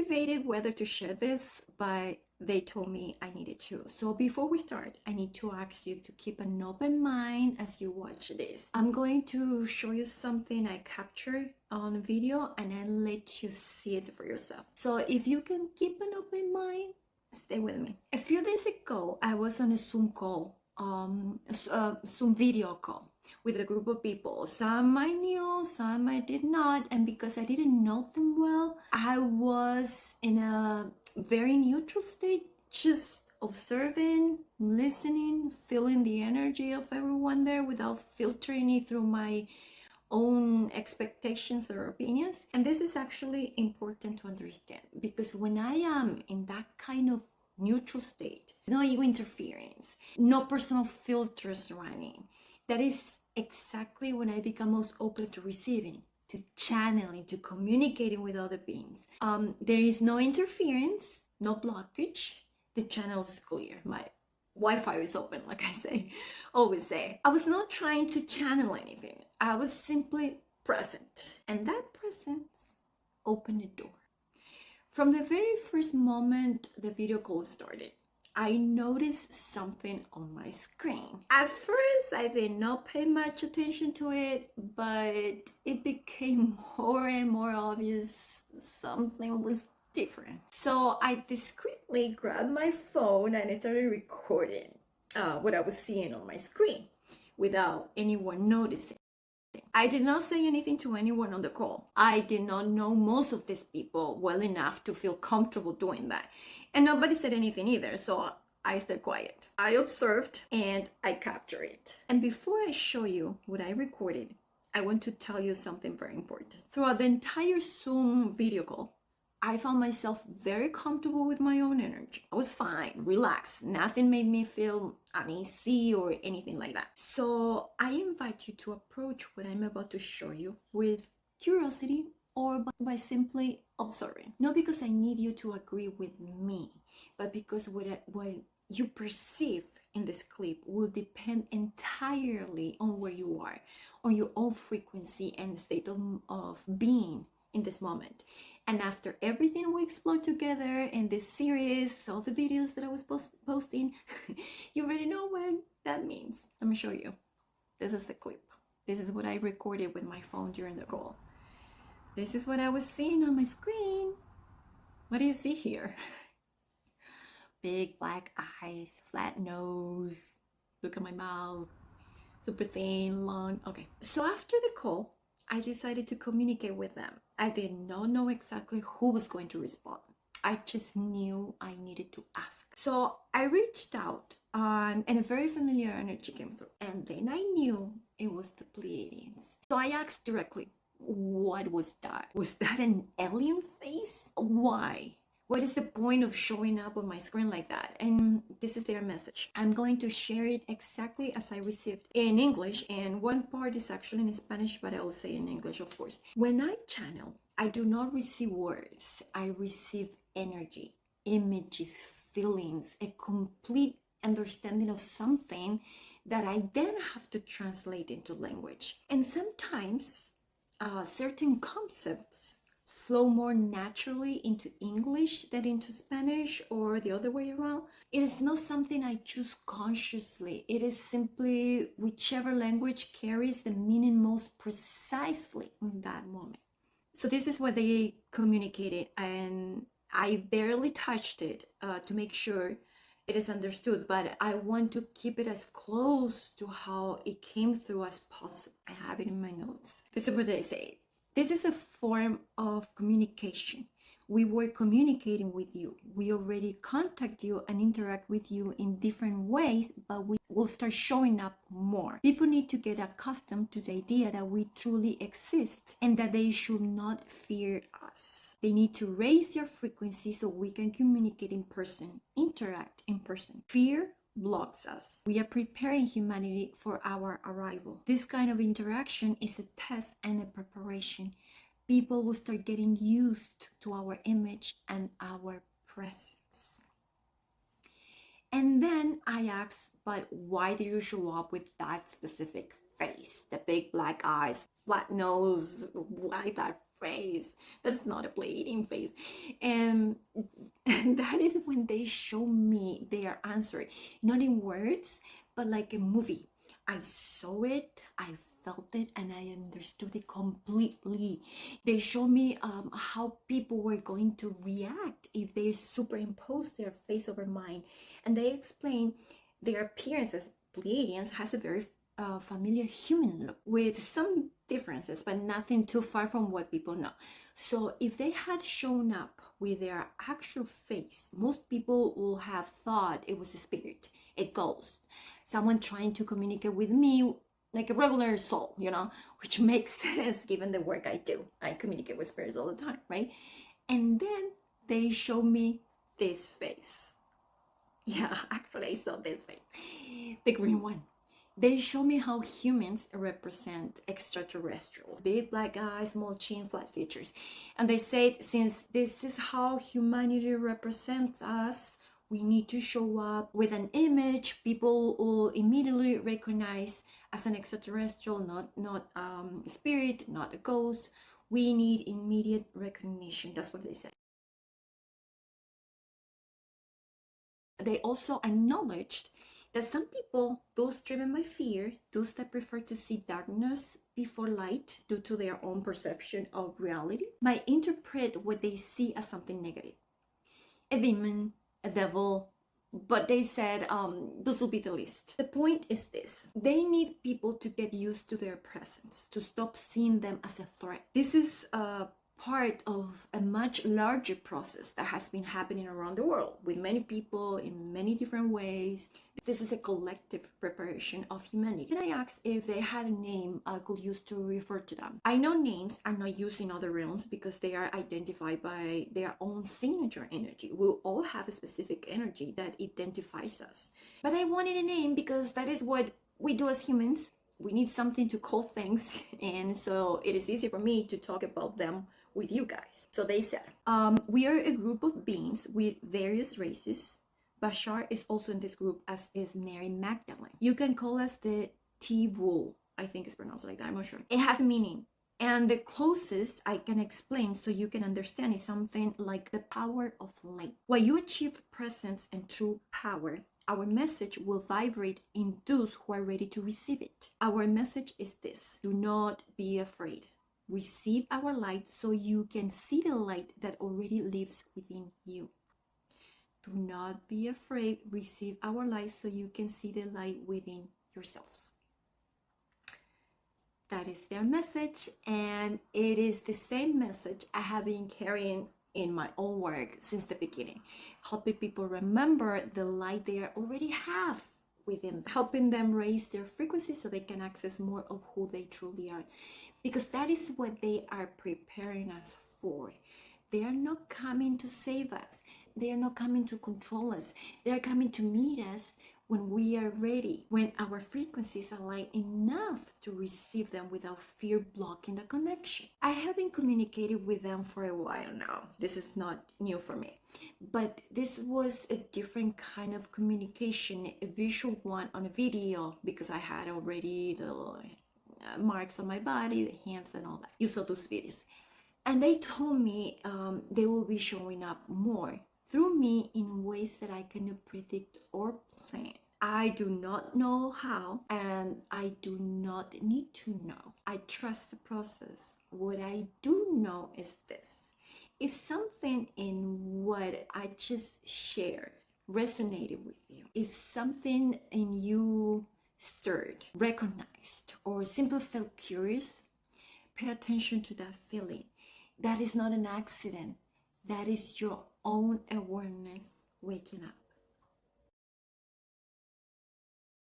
debated whether to share this, but they told me I needed to. So before we start, I need to ask you to keep an open mind as you watch this. I'm going to show you something I captured on video and I'll let you see it for yourself. So if you can keep an open mind, stay with me. A few days ago, I was on a Zoom call, Zoom video call with a group of people. Some I knew, some I did not, and because I didn't know them well, I was in a very neutral state, just observing, listening, feeling the energy of everyone there without filtering it through my own expectations or opinions. And this is actually important to understand, because when I am in that kind of neutral state, no ego interference, no personal filters running, that is exactly when I become most open to receiving, to channeling, to communicating with other beings. There is no interference, no blockage. The channel is clear. My Wi-Fi is open, like I always say. I was not trying to channel anything. I was simply present. And that presence opened the door. From the very first moment the video call started, I noticed something on my screen. At first, I did not pay much attention to it, but it became more and more obvious something was different. So I discreetly grabbed my phone and I started recording what I was seeing on my screen without anyone noticing. I did not say anything to anyone on the call. I did not know most of these people well enough to feel comfortable doing that. And nobody said anything either, so I stayed quiet. I observed and I captured it. And before I show you what I recorded, I want to tell you something very important. Throughout the entire Zoom video call, I found myself very comfortable with my own energy. I was fine, relaxed. Nothing made me feel uneasy or anything like that. So I invite you to approach what I'm about to show you with curiosity or by simply observing. Not because I need you to agree with me, but because what you perceive in this clip will depend entirely on where you are, on your own frequency and state of being in this moment. And after everything we explored together in this series, all the videos that I was posting, you already know what that means. Let me show you. This is the clip. This is what I recorded with my phone during the call. This is what I was seeing on my screen. What do you see here? Big black eyes, flat nose, look at my mouth, super thin, long. Okay. So after the call, I decided to communicate with them. I did not know exactly who was going to respond. I just knew I needed to ask. So I reached out and a very familiar energy came through. And then I knew it was the Pleiadians. So I asked directly, what was that? Was that an alien face? Why? What is the point of showing up on my screen like that? And this is their message. I'm going to share it exactly as I received in English, and one part is actually in Spanish, but I will say in English, of course. When I channel, I do not receive words. I receive energy, images, feelings, a complete understanding of something that I then have to translate into language. And sometimes certain concepts flow more naturally into English than into Spanish, or the other way around. It is not something I choose consciously. It is simply whichever language carries the meaning most precisely in that moment. So this is what they communicated, and I barely touched it to make sure it is understood, but I want to keep it as close to how it came through as possible. I have it in my notes. This is what they say. This is a form of communication. We were communicating with you. We already contact you and interact with you in different ways, but we will start showing up more. People need to get accustomed to the idea that we truly exist and that they should not fear us. They need to raise their frequency so we can communicate in person, interact in person. Fear blocks us. We are preparing humanity for our arrival. This kind of interaction is a test and a preparation. People will start getting used to our image and our presence. And then I asked, but why do you show up with that specific face? The big black eyes, flat nose, why that face. That's not a Pleiadean face. And that is when they show me their answer, not in words, but like a movie. I saw it, I felt it, and I understood it completely. They show me how people were going to react if they superimpose their face over mine. And they explain their appearance as Pleiadians has a very familiar human look with some differences, but nothing too far from what people know. So if they had shown up with their actual face, most people will have thought it was a spirit, a ghost, someone trying to communicate with me like a regular soul, which makes sense given the work I do. I communicate with spirits all the time, right? And then they show me this face. Yeah, actually I saw this face, the green one. They show me how humans represent extraterrestrials. Big black eyes, small chin, flat features. And they say, since this is how humanity represents us, we need to show up with an image people will immediately recognize as an extraterrestrial, not spirit, not a ghost. We need immediate recognition. That's what they said. They also acknowledged that some people, those driven by fear, those that prefer to see darkness before light due to their own perception of reality, might interpret what they see as something negative. A demon, a devil, but they said those will be the least. The point is this: they need people to get used to their presence, to stop seeing them as a threat. This is part of a much larger process that has been happening around the world with many people in many different ways. This is a collective preparation of humanity. And I asked if they had a name I could use to refer to them. I know names are not used in other realms because they are identified by their own signature energy. We all have a specific energy that identifies us. But I wanted a name because that is what we do as humans. We need something to call things, and so it is easy for me to talk about them with you guys. So they said, we are a group of beings with various races. Bashar is also in this group, as is Mary Magdalene. You can call us the Tivvul. I think it's pronounced like that, I'm not sure. It has meaning. And the closest I can explain so you can understand is something like the power of light. While you achieve presence and true power, our message will vibrate in those who are ready to receive it. Our message is this: do not be afraid. Receive our light so you can see the light that already lives within you. Do not be afraid. Receive our light so you can see the light within yourselves. That is their message, and it is the same message I have been carrying in my own work since the beginning, helping people remember the light they already have within, helping them raise their frequency so they can access more of who they truly are, because that is what they are preparing us for. They are not coming to save us. They are not coming to control us. They are coming to meet us when we are ready, when our frequencies align enough to receive them without fear blocking the connection. I have been communicating with them for a while now. This is not new for me, but this was a different kind of communication, a visual one on a video, because I had already the marks on my body, the hands and all that. You saw those videos. And they told me they will be showing up more through me in ways that I cannot predict or plan. I do not know how, and I do not need to know. I trust the process. What I do know is this: if something in what I just shared resonated with you, if something in you stirred, recognized, or simply felt curious, pay attention to that feeling. That is not an accident. That is your own awareness waking up.